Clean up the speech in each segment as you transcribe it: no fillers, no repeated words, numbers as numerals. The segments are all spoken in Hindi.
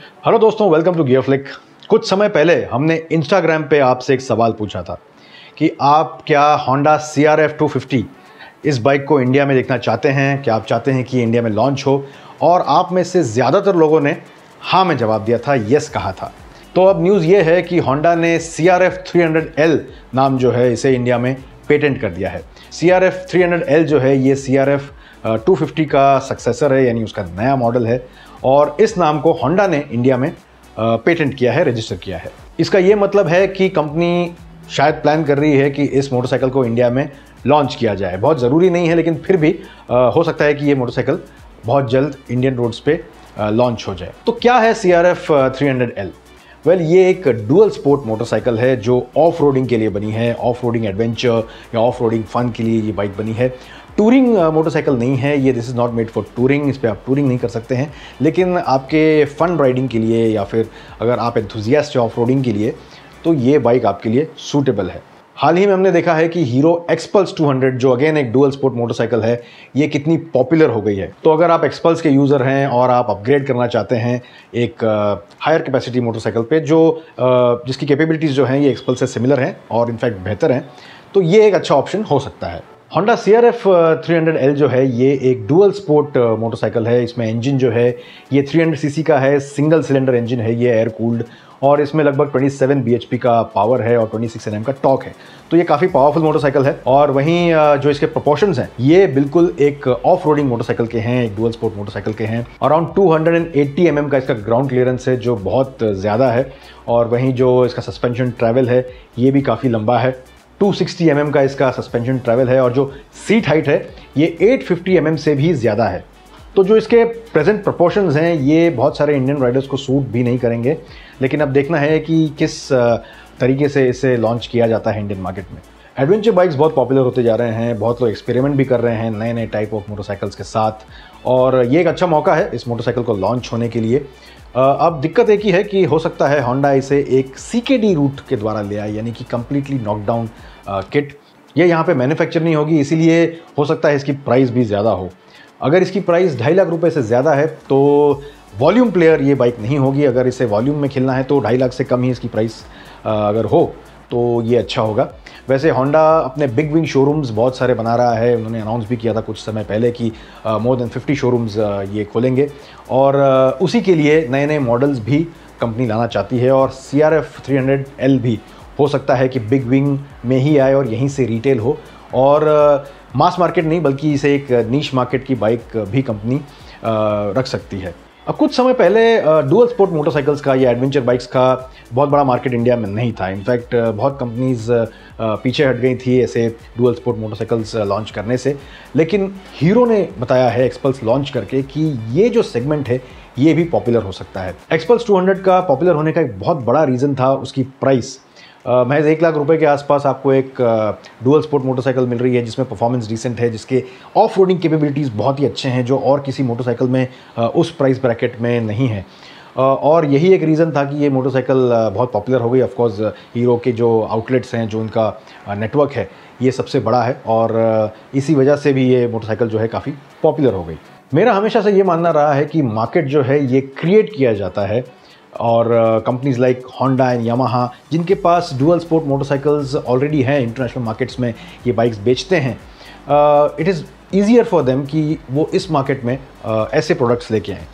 हेलो दोस्तों, वेलकम टू गियर फ्लिक। कुछ समय पहले हमने इंस्टाग्राम पे आपसे एक सवाल पूछा था कि आप क्या होंडा CRF 250 इस बाइक को इंडिया में देखना चाहते हैं, क्या आप चाहते हैं कि इंडिया में लॉन्च हो। और आप में से ज़्यादातर लोगों ने हाँ में जवाब दिया था, यस कहा था। तो अब न्यूज़ ये है कि होंडा ने CRF 300L नाम जो है इसे इंडिया में पेटेंट कर दिया है। CRF 300L जो है ये CRF 250 का सक्सेसर है, यानी उसका नया मॉडल है। और इस नाम को होंडा ने इंडिया में पेटेंट किया है, रजिस्टर किया है। इसका ये मतलब है कि कंपनी शायद प्लान कर रही है कि इस मोटरसाइकिल को इंडिया में लॉन्च किया जाए। बहुत ज़रूरी नहीं है, लेकिन फिर भी हो सकता है कि ये मोटरसाइकिल बहुत जल्द इंडियन रोड्स पे लॉन्च हो जाए। तो क्या है CRF 300L? वेल, ये एक डुअल स्पोर्ट मोटरसाइकिल है जो ऑफ रोडिंग के लिए बनी है, ऑफ रोडिंग एडवेंचर या ऑफ रोडिंग फन के लिए ये बाइक बनी है। टूरिंग मोटरसाइकिल नहीं है ये, this is not made for touring. इस पर आप टूरिंग नहीं कर सकते हैं, लेकिन आपके फन राइडिंग के लिए या फिर अगर आप एंथुजियास्ट हैं ऑफ रोडिंग के लिए तो ये बाइक आपके लिए सूटेबल है। हाल ही में हमने देखा है कि हीरो एक्सपल्स 200 जो अगेन एक डुअल स्पोर्ट मोटरसाइकिल है, ये कितनी पॉपुलर हो गई है। तो अगर आप एक्सपल्स के यूज़र हैं और आप अपग्रेड करना चाहते हैं एक हायर कैपेसिटी मोटरसाइकिल पे जो जिसकी कैपेबिलिटीज़ जो हैं ये एक्सपल्स से सिमिलर हैं और इनफैक्ट बेहतर हैं, तो ये एक अच्छा ऑप्शन हो सकता है। होंडा CRF 300L जो है ये एक डुअल स्पोर्ट मोटरसाइकिल है। इसमें इंजन जो है ये 300 सीसी का है, सिंगल सिलेंडर इंजन है, ये एयर कूल्ड, और इसमें लगभग 27 bhp का पावर है और 26 Nm का टॉर्क है। तो ये काफ़ी पावरफुल मोटरसाइकिल है। और वहीं जो इसके प्रोपोर्शंस हैं ये बिल्कुल एक ऑफ रोडिंग मोटरसाइकिल के हैं, एक डुअल स्पोर्ट मोटरसाइकिल के हैं। अराउंड 280 mm का इसका ग्राउंड क्लियरेंस है जो बहुत ज़्यादा है। और वहीं जो इसका सस्पेंशन ट्रैवल है ये भी काफ़ी लंबा है, 260 mm का इसका सस्पेंशन ट्रैवल है। और जो सीट हाइट है ये 850 mm से भी ज़्यादा है। तो जो इसके प्रेजेंट प्रोपोर्शंस हैं ये बहुत सारे इंडियन राइडर्स को सूट भी नहीं करेंगे, लेकिन अब देखना है कि किस तरीके से इसे लॉन्च किया जाता है इंडियन मार्केट में। एडवेंचर बाइक्स बहुत पॉपुलर होते जा रहे हैं, बहुत लोग एक्सपेरिमेंट भी कर रहे हैं नए नए टाइप ऑफ मोटरसाइकिल्स के साथ, और ये एक अच्छा मौका है इस मोटरसाइकिल को लॉन्च होने के लिए। अब दिक्कत एक ही है कि हो सकता है होंडा इसे एक CKD रूट के द्वारा ले आए, यानी कि कम्प्लीटली नॉकडाउन किट। ये यहाँ पे मैन्युफैक्चर नहीं होगी, इसीलिए हो सकता है इसकी प्राइस भी ज़्यादा हो। अगर इसकी प्राइस 2.5 लाख रुपए से ज़्यादा है तो वॉल्यूम प्लेयर ये बाइक नहीं होगी। अगर इसे वॉल्यूम में खेलना है तो 2.5 लाख से कम ही इसकी प्राइस अगर हो तो ये अच्छा होगा। वैसे होंडा अपने बिग विंग शोरूम्स बहुत सारे बना रहा है। उन्होंने अनाउंस भी किया था कुछ समय पहले कि मोर देन 50 शोरूम्स ये खोलेंगे, और उसी के लिए नए नए मॉडल्स भी कंपनी लाना चाहती है। और CRF 300L भी हो सकता है कि बिग विंग में ही आए और यहीं से रिटेल हो, और मास मार्केट नहीं बल्कि इसे एक नीश मार्केट की बाइक भी कंपनी रख सकती है। अब कुछ समय पहले डुअल स्पोर्ट मोटरसाइकिल्स का या एडवेंचर बाइक्स का बहुत बड़ा मार्केट इंडिया में नहीं था। इनफैक्ट बहुत कंपनीज पीछे हट गई थी ऐसे डुअल स्पोर्ट मोटरसाइकिल्स लॉन्च करने से, लेकिन हीरो ने बताया है एक्सपल्स लॉन्च करके कि ये जो सेगमेंट है ये भी पॉपुलर हो सकता है। एक्सपल्स 200 का पॉपुलर होने का एक बहुत बड़ा रीज़न था उसकी प्राइस। महज 1 लाख रुपए के आसपास आपको एक डुअल स्पोर्ट मोटरसाइकिल मिल रही है जिसमें परफॉर्मेंस डिसेंट है, जिसके ऑफ रोडिंग कैपेबिलिटीज़ बहुत ही अच्छे हैं जो और किसी मोटरसाइकिल में उस प्राइस ब्रैकेट में नहीं है। और यही एक रीज़न था कि ये मोटरसाइकिल बहुत पॉपुलर हो गई। ऑफकोर्स हीरो के जो आउटलेट्स हैं, जो उनका नेटवर्क है, ये सबसे बड़ा है, और इसी वजह से भी ये मोटरसाइकिल जो है काफ़ी पॉपुलर हो गई। मेरा हमेशा से ये मानना रहा है कि मार्केट जो है ये क्रिएट किया जाता है, और companies like Honda and Yamaha जिनके पास डुअल स्पोर्ट मोटरसाइकिल्स ऑलरेडी हैं, इंटरनेशनल मार्केट्स में ये बाइक्स बेचते हैं, it is easier for them कि वो इस मार्केट में ऐसे प्रोडक्ट्स लेके आएँ।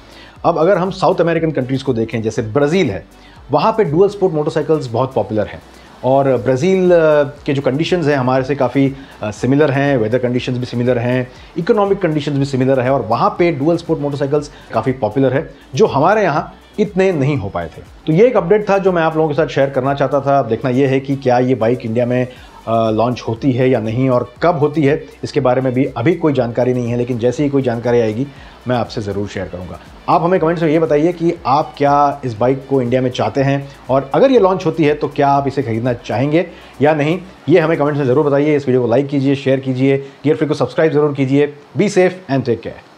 अब अगर हम साउथ अमेरिकन कंट्रीज़ को देखें, जैसे ब्राज़ील है, वहाँ पे डुअल स्पोर्ट मोटरसाइकिल्स बहुत पॉपुलर हैं, और ब्राज़ील के जो कंडीशंस हैं हमारे से काफ़ी सिमिलर हैं, वेदर कंडीशंस भी सिमिलर हैं, इकोनॉमिक कंडीशंस भी सिमिलर है, और वहाँ पे डुअल स्पोर्ट मोटरसाइकिल्स काफ़ी पॉपुलर है जो हमारे यहाँ इतने नहीं हो पाए थे। तो ये एक अपडेट था जो मैं आप लोगों के साथ शेयर करना चाहता था। अब देखना ये है कि क्या ये बाइक इंडिया में लॉन्च होती है या नहीं, और कब होती है इसके बारे में भी अभी कोई जानकारी नहीं है, लेकिन जैसे ही कोई जानकारी आएगी मैं आपसे ज़रूर शेयर करूँगा। आप हमें कमेंट्स में ये बताइए कि आप क्या इस बाइक को इंडिया में चाहते हैं, और अगर ये लॉन्च होती है तो क्या आप इसे खरीदना चाहेंगे या नहीं, ये हमें कमेंट्स में ज़रूर बताइए। इस वीडियो को लाइक कीजिए, शेयर कीजिए, गियर फ्लिक को सब्सक्राइब ज़रूर कीजिए। Be safe and take care.